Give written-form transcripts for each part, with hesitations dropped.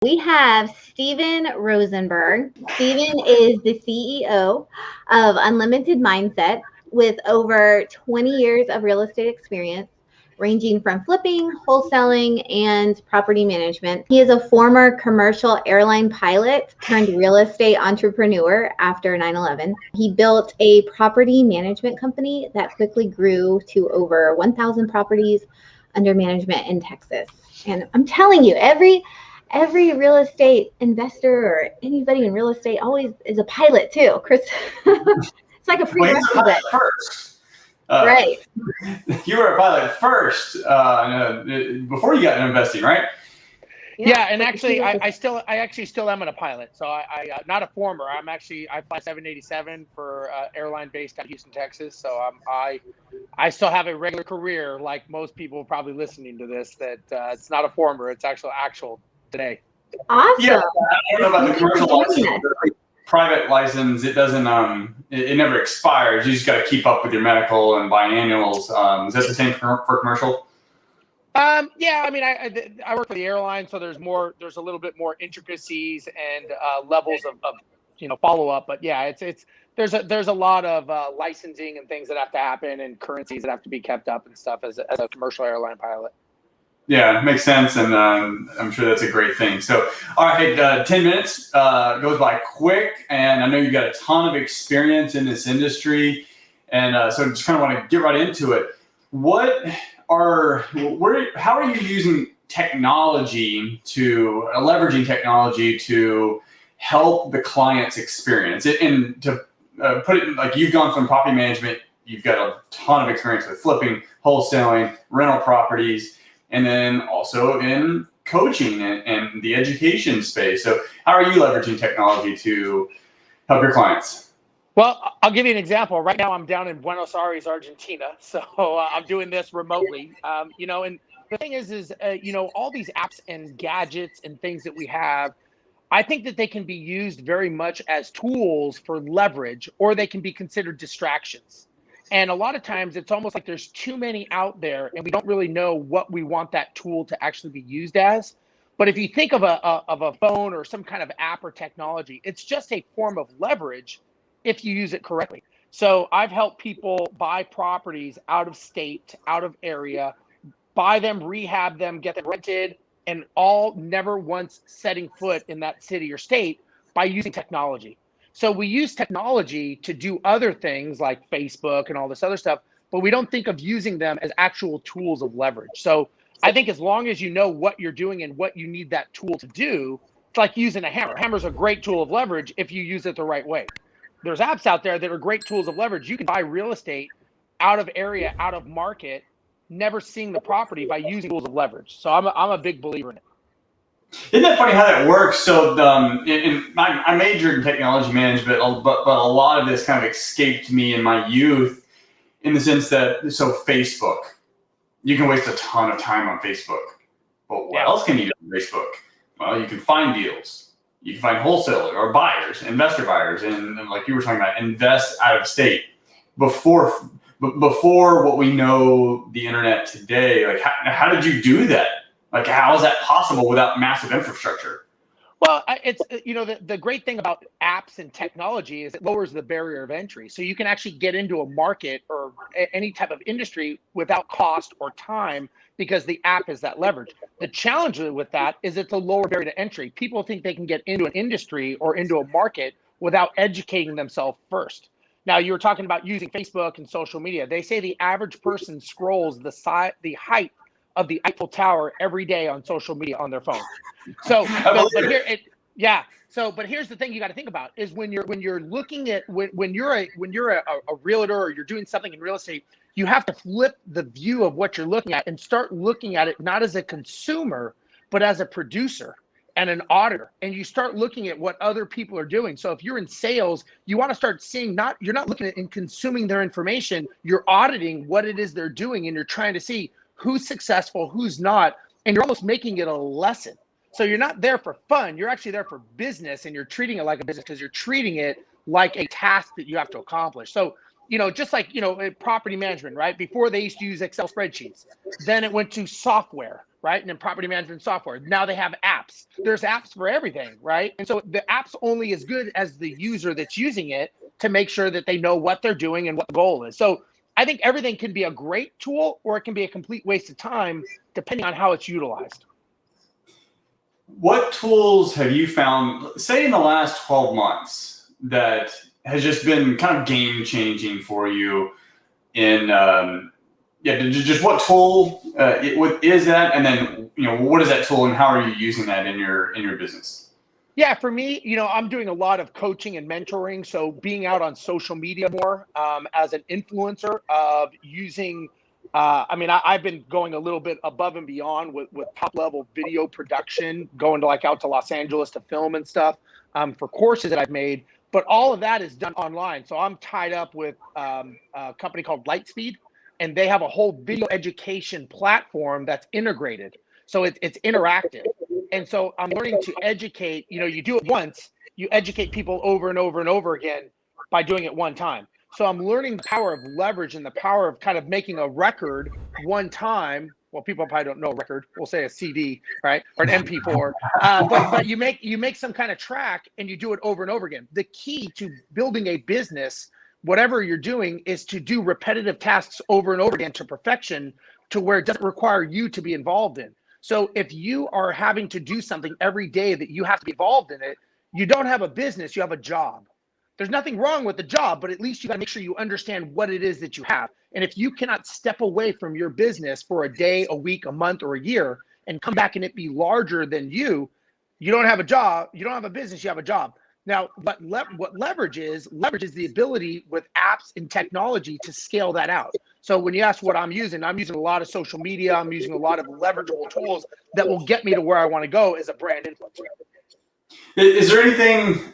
We have Steven Rosenberg. Steven is the CEO of Unlimited Mindset with over 20 years of real estate experience, ranging from flipping, wholesaling, and property management. He is a former commercial airline pilot turned real estate entrepreneur after 9/11. He built a property management company that quickly grew to over 1,000 properties under management in Texas. And I'm telling you, every real estate investor or anybody in real estate always is a pilot too, Chris. It's like a prerequisite. First. Right. You were a pilot first before you got into investing, right? Yeah, and actually, I actually still am a pilot. So I not a former. I fly 787 for airline based out of Houston, Texas. So I still have a regular career, like most people probably listening to this. That it's not a former. It's actual today. Awesome. Yeah, I don't know about the commercial license. The private license, it doesn't. It never expires. You just got to keep up with your medical and biannuals. Is that the same for commercial? Yeah, I mean, I work for the airline, so there's a little bit more intricacies and levels of follow up. But yeah, there's a lot of licensing and things that have to happen and currencies that have to be kept up and stuff as a commercial airline pilot. Yeah, makes sense, and I'm sure that's a great thing. So, all right, 10 minutes goes by quick, and I know you've got a ton of experience in this industry, and so just kind of want to get right into it. How are you using technology leveraging technology to help the client's experience? And to put it like, you've gone from property management, you've got a ton of experience with flipping, wholesaling, rental properties, and then also in coaching and the education space. So how are you leveraging technology to help your clients? Well, I'll give you an example. Right now, I'm down in Buenos Aires, Argentina, so I'm doing this remotely. And the thing is, all these apps and gadgets and things that we have, I think that they can be used very much as tools for leverage, or they can be considered distractions. And a lot of times, it's almost like there's too many out there, and we don't really know what we want that tool to actually be used as. But if you think of a phone or some kind of app or technology, it's just a form of leverage if you use it correctly. So I've helped people buy properties out of state, out of area, buy them, rehab them, get them rented, and all never once setting foot in that city or state by using technology. So we use technology to do other things like Facebook and all this other stuff, but we don't think of using them as actual tools of leverage. So I think as long as you know what you're doing and what you need that tool to do, it's like using a hammer. Hammer's a great tool of leverage if you use it the right way. There's apps out there that are great tools of leverage. You can buy real estate out of area, out of market, never seeing the property by using tools of leverage. So I'm a big believer in it. Isn't that funny how that works? So I majored in technology management, but a lot of this kind of escaped me in my youth, in the sense that, so Facebook, you can waste a ton of time on Facebook. But what else can you do on Facebook? Well, you can find deals. You can find wholesalers or buyers, investor buyers, and like you were talking about, invest out of state. Before what we know the internet today, like how did you do that? Like, how is that possible without massive infrastructure? Well, it's the great thing about apps and technology is it lowers the barrier of entry. So you can actually get into a market or any type of industry without cost or time, because the app is that leverage. The challenge with that is it's a lower barrier to entry. People think they can get into an industry or into a market without educating themselves first. Now, you were talking about using Facebook and social media. They say the average person scrolls the height of the Eiffel Tower every day on social media on their phone. So, but here's the thing you got to think about is when you're looking at when you're a realtor or you're doing something in real estate, you have to flip the view of what you're looking at and start looking at it not as a consumer, but as a producer and an auditor. And you start looking at what other people are doing. So if you're in sales, you want to start seeing, you're not looking at and consuming their information, you're auditing what it is they're doing, and you're trying to see who's successful, who's not, and you're almost making it a lesson. So you're not there for fun, you're actually there for business, and you're treating it like a business because you're treating it like a task that you have to accomplish. So just like, property management, right? Before they used to use Excel spreadsheets. Then it went to software, right? And then property management software. Now they have apps. There's apps for everything, right? And so the app's only as good as the user that's using it to make sure that they know what they're doing and what the goal is. So I think everything can be a great tool or it can be a complete waste of time depending on how it's utilized. What tools have you found, say in the last 12 months, that has just been kind of game changing for you in, just what tool what is that? And then, what is that tool and how are you using that in your business? Yeah, for me, I'm doing a lot of coaching and mentoring. So being out on social media more as an influencer of using, I've been going a little bit above and beyond with top level video production, going to out to Los Angeles to film and stuff for courses that I've made. But all of that is done online. So I'm tied up with a company called Lightspeed, and they have a whole video education platform that's integrated. So it's interactive. And so I'm learning to educate, you do it once, you educate people over and over and over again by doing it one time. So I'm learning the power of leverage and the power of kind of making a record one time. Well, people probably don't know record. We'll say a CD, right? Or an MP4. But you make some kind of track and you do it over and over again. The key to building a business, whatever you're doing, is to do repetitive tasks over and over again to perfection, to where it doesn't require you to be involved in. So if you are having to do something every day that you have to be involved in it, you don't have a business, you have a job. There's nothing wrong with the job, but at least you got to make sure you understand what it is that you have. And if you cannot step away from your business for a day, a week, a month, or a year and come back and it be larger than you don't have a job, you don't have a business, you have a job. Now, what leverage is the ability with apps and technology to scale that out. So when you ask what I'm using a lot of social media. I'm using a lot of leverageable tools that will get me to where I want to go as a brand influencer. Is there anything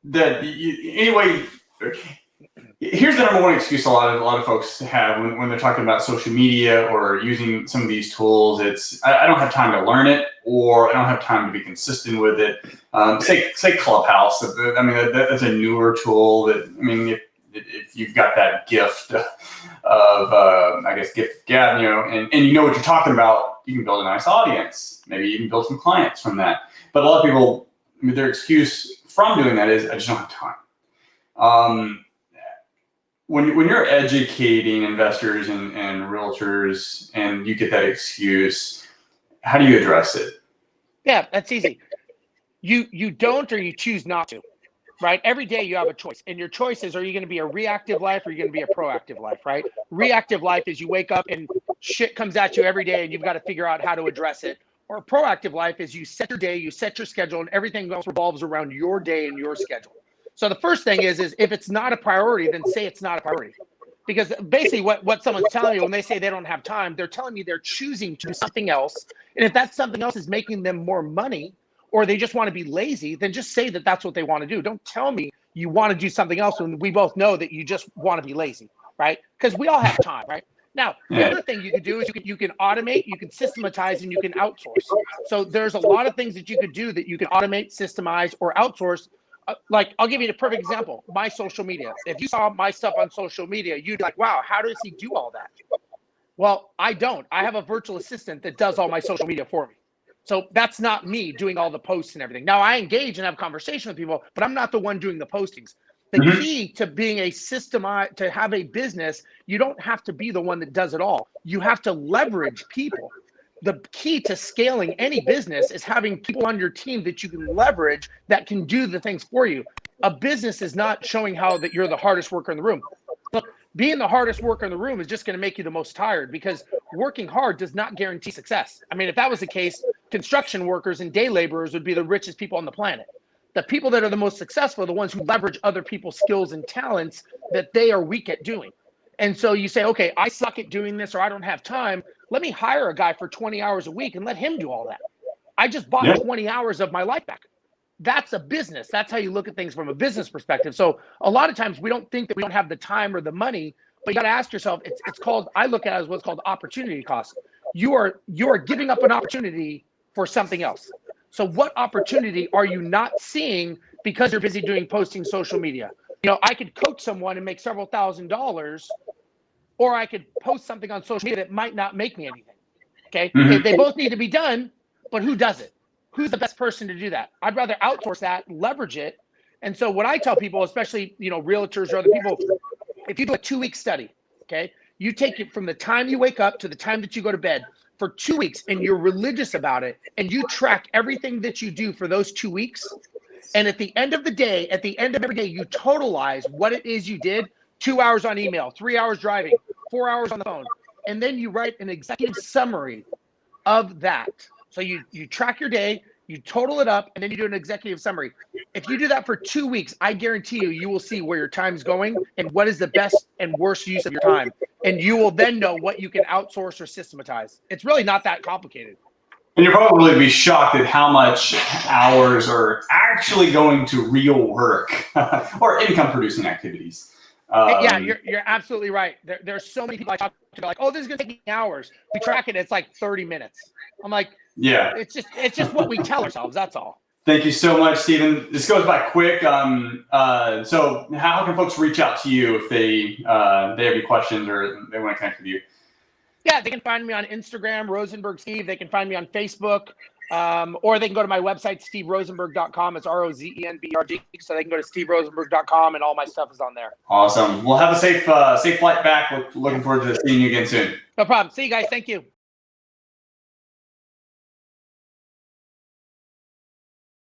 that anyway? Here's the number one excuse a lot of folks have when they're talking about social media or using some of these tools. It's I don't have time to learn it, or I don't have time to be consistent with it. Say Clubhouse. I mean, that's a newer tool. That if you've got that gift of gift gab, and you know what you're talking about, you can build a nice audience. Maybe you can build some clients from that. But a lot of people, their excuse from doing that is I just don't have time. When you're educating investors and realtors and you get that excuse, how do you address it? Yeah, that's easy. You don't, or you choose not to, right? Every day you have a choice, and your choice is, are you going to be a reactive life or are you going to be a proactive life, right? Reactive life is you wake up and shit comes at you every day and you've got to figure out how to address it. Or proactive life is you set your day, you set your schedule, and everything else revolves around your day and your schedule. So the first thing is if it's not a priority, then say it's not a priority. Because basically what someone's telling you when they say they don't have time, they're telling me they're choosing to do something else. And if that something else is making them more money, or they just want to be lazy, then just say that that's what they want to do. Don't tell me you want to do something else when we both know that you just want to be lazy, right? Because we all have time, right? Now, the other thing you could do is you can automate, you can systematize, and you can outsource. So there's a lot of things that you could do that you can automate, systemize, or outsource. Like, I'll give you a perfect example. My social media. If you saw my stuff on social media, you'd be like, wow, how does he do all that? Well, I don't. I have a virtual assistant that does all my social media for me. So that's not me doing all the posts and everything. Now, I engage and have conversation with people, but I'm not the one doing the postings. The key to being a to have a business, you don't have to be the one that does it all. You have to leverage people. The key to scaling any business is having people on your team that you can leverage that can do the things for you. A business is not showing how that you're the hardest worker in the room. Look, being the hardest worker in the room is just going to make you the most tired, because working hard does not guarantee success. I mean, if that was the case, construction workers and day laborers would be the richest people on the planet. The people that are the most successful are the ones who leverage other people's skills and talents that they are weak at doing. And so you say, okay, I suck at doing this, or I don't have time. Let me hire a guy for 20 hours a week and let him do all that. I just bought 20 hours of my life back. That's a business. That's how you look at things from a business perspective. So a lot of times we don't think that we don't have the time or the money, but you got to ask yourself, it's called, I look at it as what's called opportunity cost. You are giving up an opportunity for something else. So what opportunity are you not seeing because you're busy doing posting social media? I could coach someone and make several $1,000s, or I could post something on social media that might not make me anything. Okay. Mhm. They both need to be done, but who does it? Who's the best person to do that? I'd rather outsource that, leverage it. And so what I tell people, especially, realtors or other people, if you do a 2-week study, okay, you take it from the time you wake up to the time that you go to bed for 2 weeks, and you're religious about it, and you track everything that you do for those 2 weeks. And at the end of the day, at the end of every day, you totalize what it is you did. 2 hours on email, 3 hours driving, 4 hours on the phone. And then you write an executive summary of that. So you track your day, you total it up, and then you do an executive summary. If you do that for 2 weeks, I guarantee you will see where your time's going and what is the best and worst use of your time. And you will then know what you can outsource or systematize. It's really not that complicated. And you'll probably be shocked at how much hours are actually going to real work or income producing activities. Yeah, you're absolutely right. There's so many people I talk to like, oh, this is gonna take me hours. We track it, it's like 30 minutes. I'm like, yeah, it's just what we tell ourselves. That's all. Thank you so much, Stephen. This goes by quick. So how can folks reach out to you if they have any questions or they want to connect with you? Yeah, they can find me on Instagram, Rosenberg Steve. They can find me on Facebook, or they can go to my website, steverosenberg.com. It's ROZENBERG. So they can go to steverosenberg.com, and all my stuff is on there. Awesome. We'll have a safe flight back. Looking forward to seeing you again soon. No problem. See you guys. Thank you.